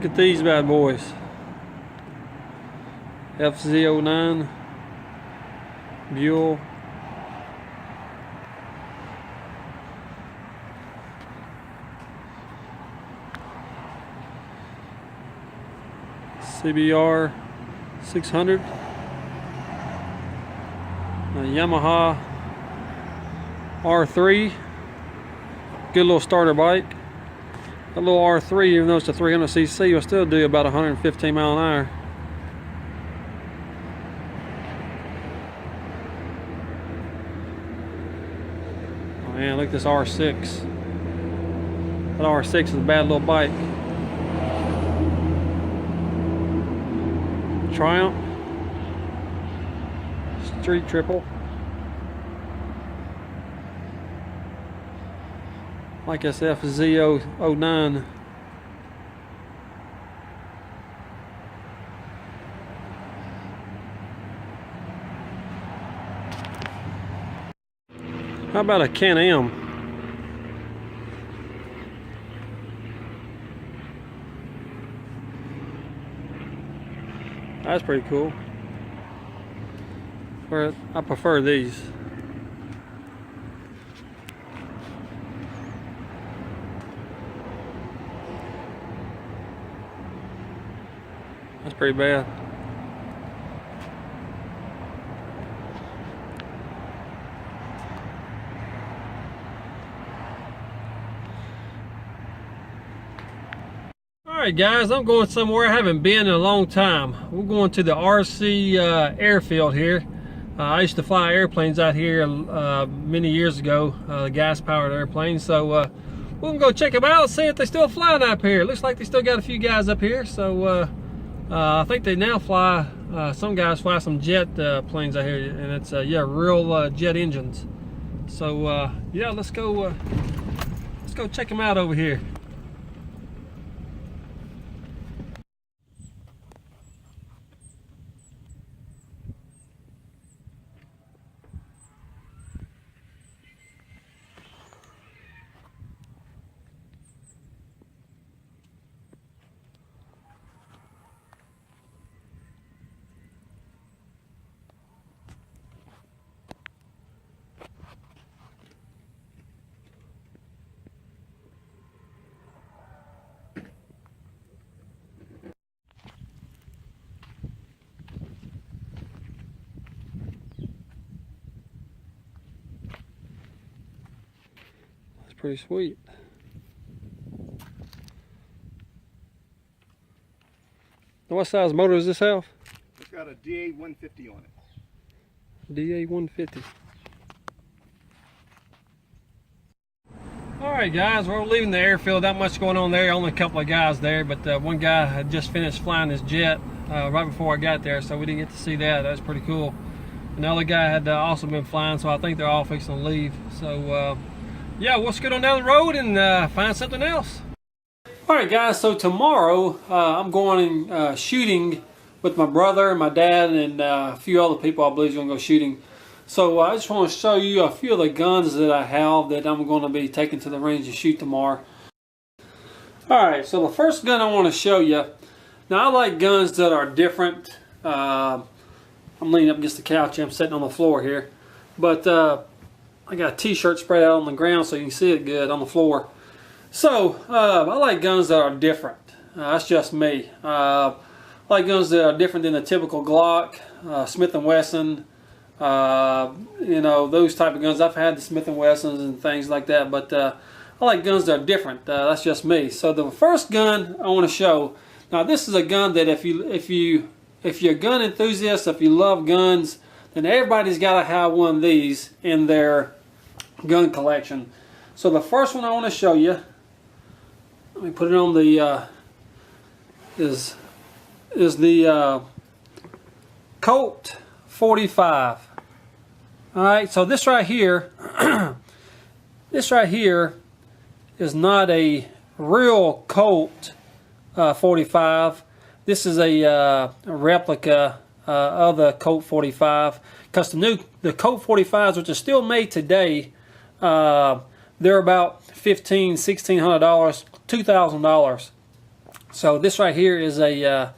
Look at these bad boys. FZ09 Buell. CBR 600. A Yamaha R3. Good little starter bike. That little R3, even though it's a 300cc, will still do about 115 mile an hour. Oh man, look at this R6. That R6 is a bad little bike. Triumph Street Triple. Like FZ09. How about a Can-Am? That's pretty cool. I prefer these. That's pretty bad. Alright guys, I'm going somewhere I haven't been in a long time. We're going to the RC airfield here. I used to fly airplanes out here many years ago, gas-powered airplanes. So we're going to go check them out, see if they're still flying up here. Looks like they still got a few guys up here. So I think they now fly, some guys fly some jet planes out here. And it's, yeah, real jet engines. So yeah, let's go check them out over here. Pretty sweet. What size motor does this have? It's got a DA 150 on it. DA 150. Alright guys, we're leaving the airfield. Not much going on there, only a couple of guys there, but one guy had just finished flying his jet right before I got there, so we didn't get to see that. That was pretty cool. Another guy had also been flying, so I think they're all fixing to leave. So yeah, we'll scoot on down the road and find something else. Alright guys, so tomorrow I'm going shooting with my brother and my dad and a few other people I believe is going to go shooting. So I just want to show you a few of the guns that I have that I'm going to be taking to the range to shoot tomorrow. Alright, so the first gun I want to show you. Now I like guns that are different. I'm leaning up against the couch here. I'm sitting on the floor here. But I got a t-shirt spread out on the ground so you can see it good on the floor. So, I like guns that are different. That's just me. I like guns that are different than the typical Glock, Smith & Wesson, you know, those type of guns. I've had the Smith & Wessons and things like that, but I like guns that are different. That's just me. So the first gun I want to show, now this is a gun that if you're a gun enthusiast, if you love guns, then everybody's got to have one of these in their gun collection. So the first one I want to show you, let me put it on the is the Colt 45. All right, so this right here, this right here is not a real Colt 45. This is a replica of the Colt 45, because the Colt 45s, which are still made today, they're about $1,500, $1,600, $2,000. So this right here is a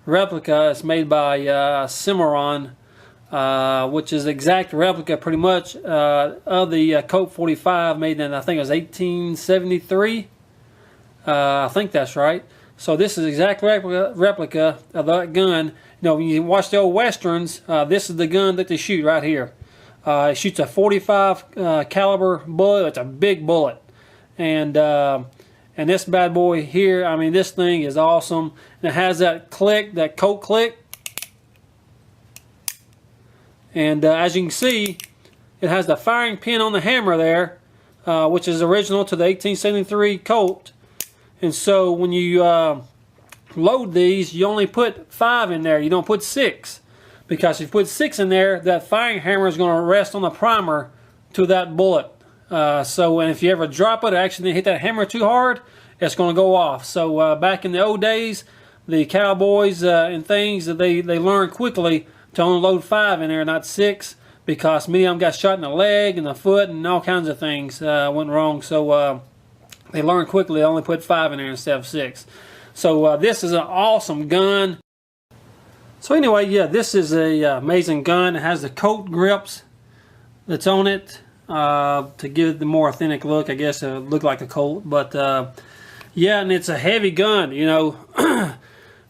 replica. It's made by Cimarron, which is the exact replica pretty much of the Colt 45 made in, I think it was 1873. I think that's right. So this is exact replica of that gun. You know, when you watch the old westerns, this is the gun that they shoot right here. It shoots a 45 caliber bullet. It's a big bullet, and this bad boy here, I mean, this thing is awesome. And it has that click, that Colt click, and as you can see, it has the firing pin on the hammer there, which is original to the 1873 Colt. And so when you load these, you only put 5 in there. You don't put 6. Because if you put 6 in there, that firing hammer is going to rest on the primer to that bullet. So and if you ever drop it or actually hit that hammer too hard, it's going to go off. So back in the old days, the cowboys and things, they learned quickly to only load 5 in there, not 6. Because many of them got shot in the leg and the foot and all kinds of things went wrong. So they learned quickly to only put 5 in there instead of 6. So this is an awesome gun. So anyway, yeah, this is a amazing gun. It has the Colt grips that's on it to give it the more authentic look. I guess it look like a Colt, but yeah, and it's a heavy gun. You know,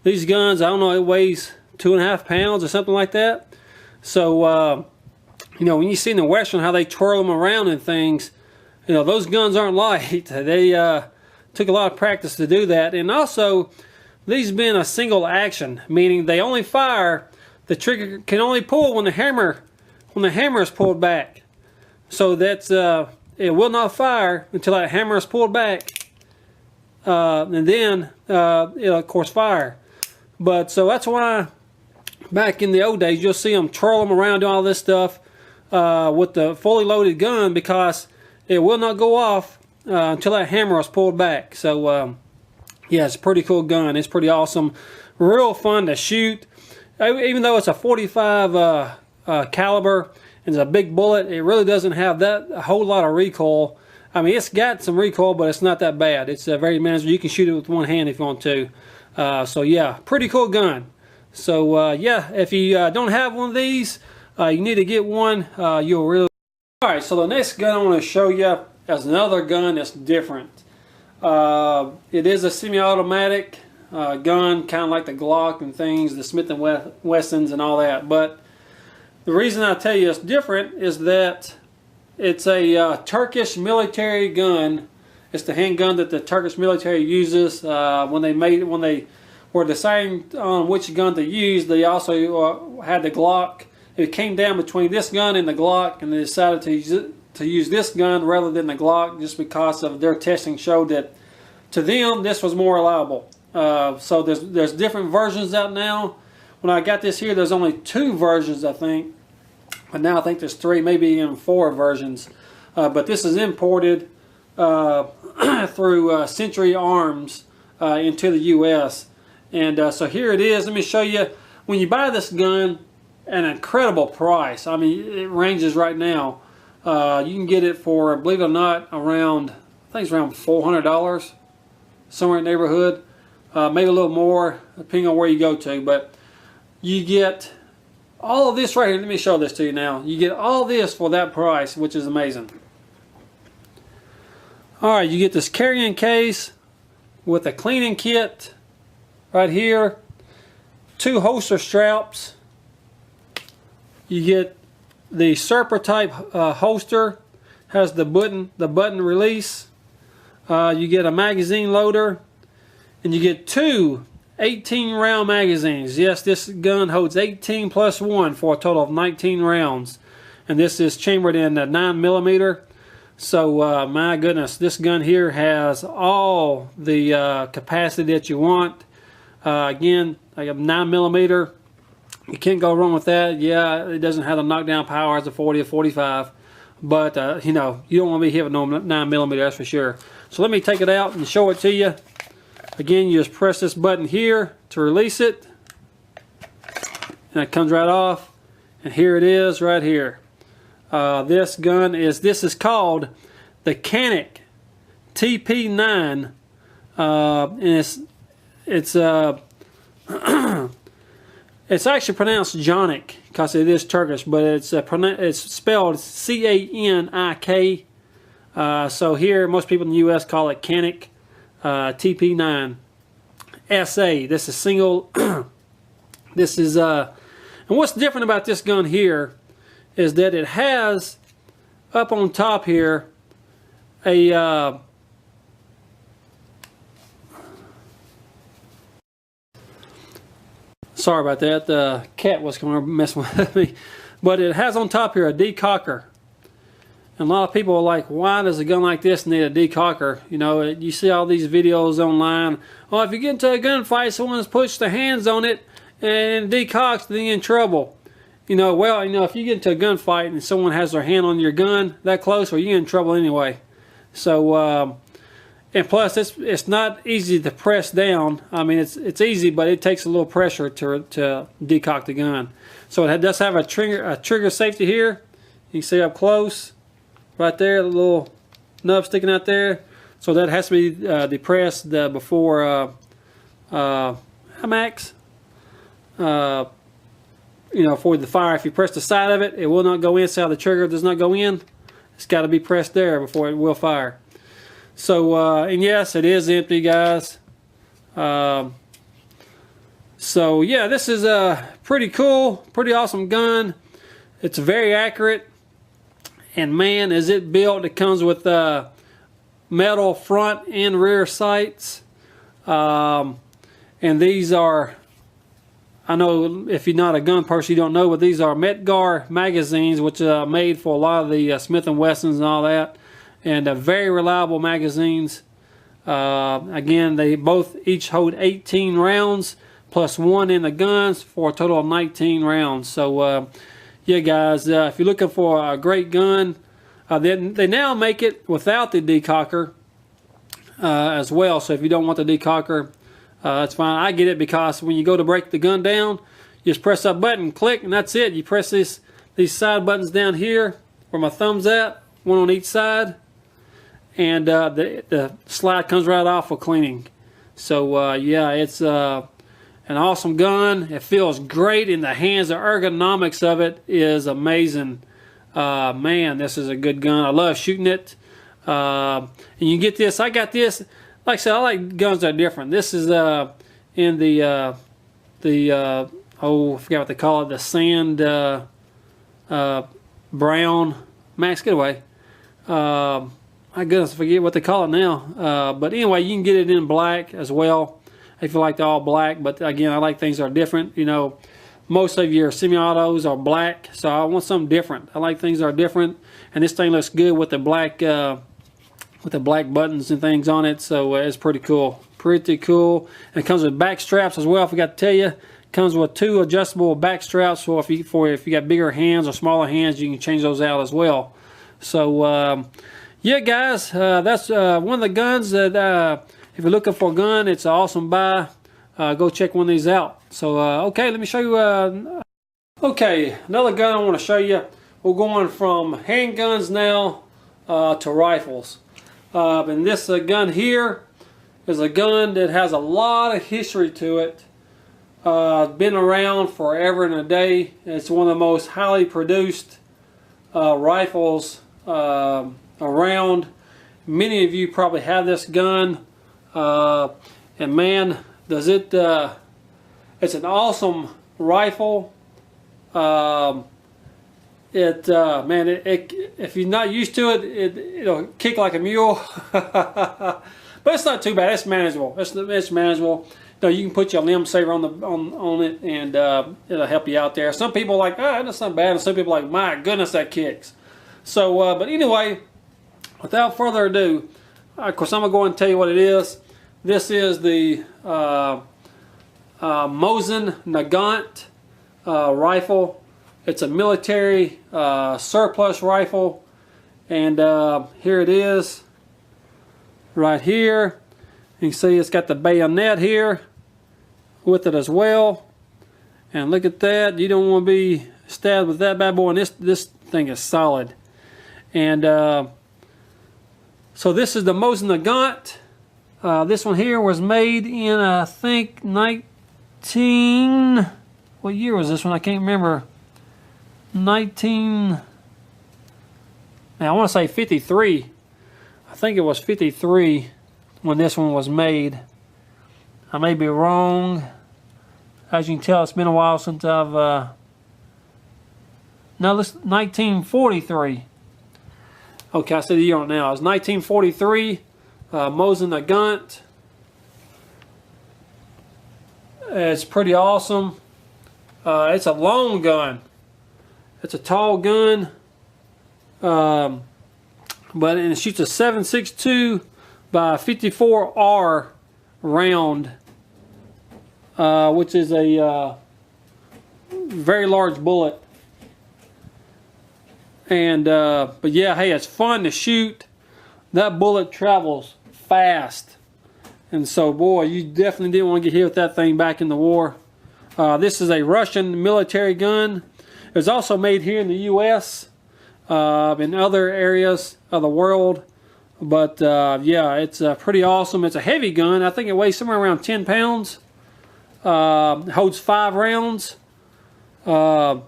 these guns, I don't know, it weighs 2.5 pounds or something like that. So you know, when you see in the Western how they twirl them around and things, you know, those guns aren't light. They took a lot of practice to do that. And also, these being a single action, meaning they only fire, the trigger can only pull when the hammer is pulled back. So that's it will not fire until that hammer is pulled back, and then it'll of course fire. But so that's why back in the old days you'll see them twirl them around, doing all this stuff with the fully loaded gun, because it will not go off until that hammer is pulled back. So yeah, it's a pretty cool gun. It's pretty awesome. Real fun to shoot. Even though it's a 45 caliber and it's a big bullet, it really doesn't have a whole lot of recoil. I mean, it's got some recoil, but it's not that bad. It's very manageable. You can shoot it with one hand if you want to. So yeah, pretty cool gun. So yeah, if you don't have one of these, you need to get one. You'll really... Alright, so the next gun I want to show you is another gun that's different. It is a semi-automatic gun, kind of like the Glock and things, the Smith & Wessons and all that. But the reason I tell you it's different is that it's a Turkish military gun. It's the handgun that the Turkish military uses. When they were deciding on which gun to use, they also had the Glock. It came down between this gun and the Glock, and they decided to use this gun rather than the Glock, just because of their testing showed that to them this was more reliable. So there's different versions out now. When I got this here, there's only 2 versions, I think, but now I think there's 3, maybe even 4 versions. But this is imported through Century Arms into the U.S. And so here it is. Let me show you. When you buy this gun, an incredible price. I mean, it ranges right now. You can get it for, believe it or not, around, I think it's around $400, somewhere in the neighborhood. Maybe a little more, depending on where you go to. But you get all of this right here. Let me show this to you now. You get all this for that price, which is amazing. Alright, you get this carrying case with a cleaning kit right here. 2 holster straps. You get the Serpa type holster, has the button release. You get a magazine loader, and you get 2 18-round magazines. Yes, this gun holds 18 plus 1 for a total of 19 rounds, and this is chambered in 9mm. So my goodness, this gun here has all the capacity that you want. Again, I have 9mm. You can't go wrong with that. Yeah, it doesn't have the knockdown power as a 40 or 45, but you know, you don't want to be hitting no 9mm, that's for sure. So let me take it out and show it to you. Again, you just press this button here to release it, and it comes right off. And here it is, right here. This is called the Canik TP9, and it's it's actually pronounced Jonik because it is Turkish, but it's spelled C-A-N-I-K. So here, most people in the U.S. call it Canik TP9 SA. This is single. This is and what's different about this gun here is that it has up on top here a sorry about that, the cat was going to mess with me, but it has on top here a decocker. And a lot of people are like, why does a gun like this need a decocker? You know, you see all these videos online. Oh, if you get into a gunfight, someone's pushed their hands on it and decocks, then you're in trouble. You know, well, you know, if you get into a gunfight and someone has their hand on your gun that close, well, you're in trouble anyway. So, and plus, it's not easy to press down. I mean, it's easy, but it takes a little pressure to decock the gun. So it does have a trigger safety here. You can see up close, right there, the little nub sticking out there. So that has to be depressed before max. You know, for the fire. If you press the side of it, it will not go inside. The trigger does not go in. It's got to be pressed there before it will fire. So, and yes, it is empty, guys. So, yeah, this is a pretty cool, pretty awesome gun. It's very accurate. And, man, is it built. It comes with metal front and rear sights. And these are, I know if you're not a gun person, you don't know, but these are Metgar magazines, which are made for a lot of the Smith & Wessons and all that. And very reliable magazines. Again, they both each hold 18 rounds plus one in the guns for a total of 19 rounds. So, yeah, guys, if you're looking for a great gun, they now make it without the decocker as well. So if you don't want the decocker, that's fine. I get it because when you go to break the gun down, you just press that button, click, and that's it. You press these side buttons down here where my thumb's at, one on each side. And the slide comes right off for cleaning. So yeah, it's an awesome gun. It feels great in the hands. The ergonomics of it is amazing. Man, this is a good gun. I love shooting it. And you get this. I got this. Like I said, I like guns that are different. This is in the oh, I forgot what they call it. The sand brown. Max, get away. My goodness, I forget what they call it now. But anyway, you can get it in black as well if you like the all black. But again, I like things that are different. You know, most of your semi-autos are black, so I want something different. I like things that are different, and this thing looks good with the black buttons and things on it. So it's pretty cool, pretty cool. And it comes with back straps as well. I forgot to tell you, it comes with 2 adjustable back straps. So if you got bigger hands or smaller hands, you can change those out as well. So. Yeah, guys, that's one of the guns that if you're looking for a gun, it's an awesome buy. Go check one of these out. So, okay, let me show you. Okay, another gun I want to show you. We're going from handguns now to rifles. And this gun here is a gun that has a lot of history to it. Been around forever and a day. It's one of the most highly produced rifles around. Many of you probably have this gun, and man, does it it's an awesome rifle. Man, if you're not used to it, it'll kick like a mule. But it's not too bad. It's manageable. It's manageable. You know, you can put your limb saver on it, and it'll help you out there. Some people are like, oh, that's not bad, and some people are like, my goodness, that kicks. So, but anyway, without further ado, of course, I'm going to go and tell you what it is. This is the Mosin Nagant rifle. It's a military surplus rifle. And here it is, right here. You can see it's got the bayonet here with it as well. And look at that. You don't want to be stabbed with that bad boy. And this thing is solid. And so this is the Mosin Nagant This one here was made in, I think, what year was this one? I can't remember. I want to say 53. I think it was 53 when this one was made. I may be wrong. As you can tell, it's been a while since I've... no, this 1943. Okay, I said the year on it now. It's 1943. Mosin Nagant. It's pretty awesome. It's a long gun. It's a tall gun. But it shoots a 7.62 by 54R round, which is a very large bullet. And but yeah, hey, it's fun to shoot. That bullet travels fast, and so boy, you definitely didn't want to get hit with that thing back in the war. This is a Russian military gun. It was also made here in the U.S. In other areas of the world, but yeah, it's pretty awesome. It's a heavy gun. I think it weighs somewhere around 10 pounds. Holds 5 rounds. And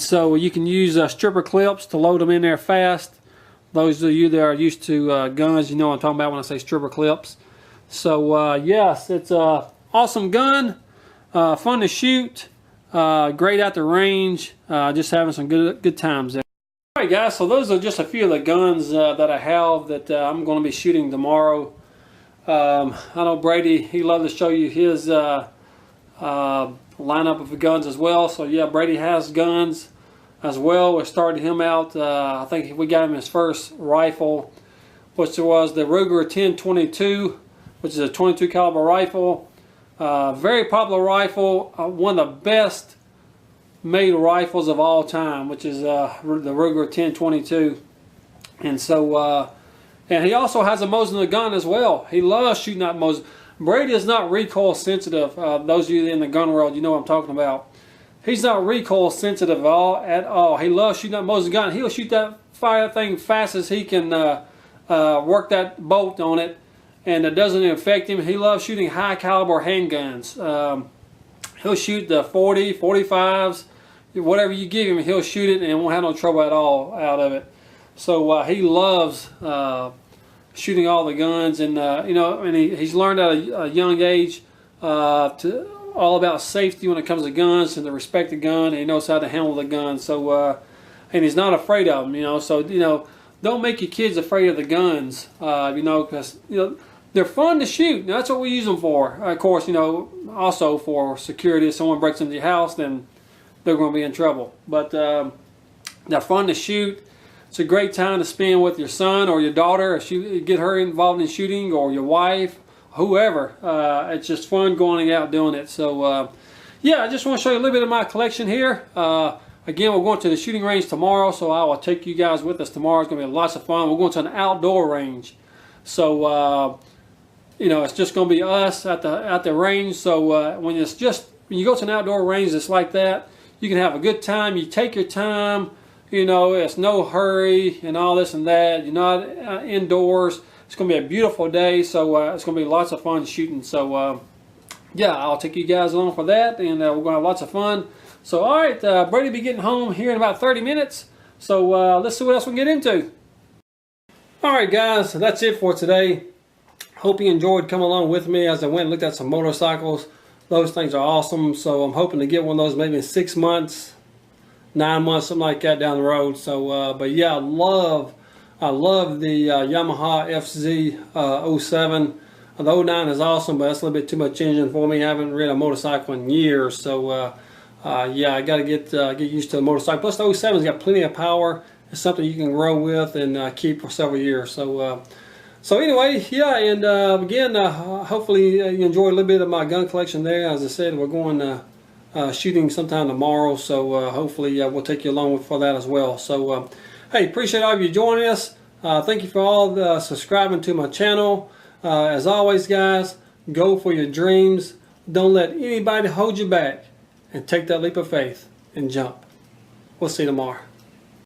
so you can use stripper clips to load them in there fast. Those of you that are used to guns, you know what I'm talking about when I say stripper clips. So yes, it's a awesome gun, fun to shoot, great at the range, just having some good times there. Alright guys, so those are just a few of the guns that I have that I'm going to be shooting tomorrow. I know Brady, he loved to show you his lineup of guns as well. So yeah, Brady has guns as well. We started him out, I think we got him his first rifle, which was the Ruger 1022, which is a 22 caliber rifle. Very popular rifle, one of the best made rifles of all time, which is the Ruger 1022. And so and he also has a Mosin Nagant as well. He loves shooting that Mosin. Brady is not recoil sensitive. Those of you in the gun world, you know what I'm talking about. He's not recoil sensitive at all. He loves shooting that Mosin Nagant. He'll shoot that fire thing fast as he can work that bolt on it, and it doesn't affect him. He loves shooting high caliber handguns. He'll shoot the 40, 45s, whatever you give him, he'll shoot it and won't have no trouble at all out of it. So he loves shooting all the guns, and you know, and he's learned at a young age to all about safety when it comes to guns and to respect the gun, and he knows how to handle the gun. So and he's not afraid of them, you know. So you know, don't make your kids afraid of the guns, you know, because you know they're fun to shoot. Now, that's what we use them for. Of course, you know, also for security. If someone breaks into your house, then they're going to be in trouble. But they're fun to shoot. It's a great time to spend with your son or your daughter, get her involved in shooting, or your wife, whoever. It's just fun going out doing it. So yeah, I just want to show you a little bit of my collection here. Again, we're going to the shooting range tomorrow, so I will take you guys with us tomorrow. It's going to be lots of fun. We're going to an outdoor range. So you know, it's just going to be us at the range. So when you go to an outdoor range that's like that, you can have a good time. You take your time. You know, it's no hurry and all this and that. You're not indoors. It's going to be a beautiful day, so it's going to be lots of fun shooting. So yeah, I'll take you guys along for that, and we're going to have lots of fun. So all right, Brady will be getting home here in about 30 minutes. So let's see what else we can get into. All right, guys, that's it for today. Hope you enjoyed coming along with me as I went and looked at some motorcycles. Those things are awesome. So I'm hoping to get one of those maybe in 6 months, 9 months, something like that down the road. So, but yeah, I love the Yamaha FZ07. The 09 is awesome, but that's a little bit too much engine for me. I haven't ridden a motorcycle in years. So, yeah, I got to get used to the motorcycle. Plus, the 07's got plenty of power. It's something you can grow with and keep for several years. So, so anyway, yeah, and again, hopefully you enjoyed a little bit of my gun collection there. As I said, we're going shooting sometime tomorrow, so hopefully we'll take you along for that as well. So, hey, appreciate all of you joining us. Thank you for all subscribing to my channel. As always, guys, go for your dreams. Don't let anybody hold you back, and take that leap of faith and jump. We'll see you tomorrow.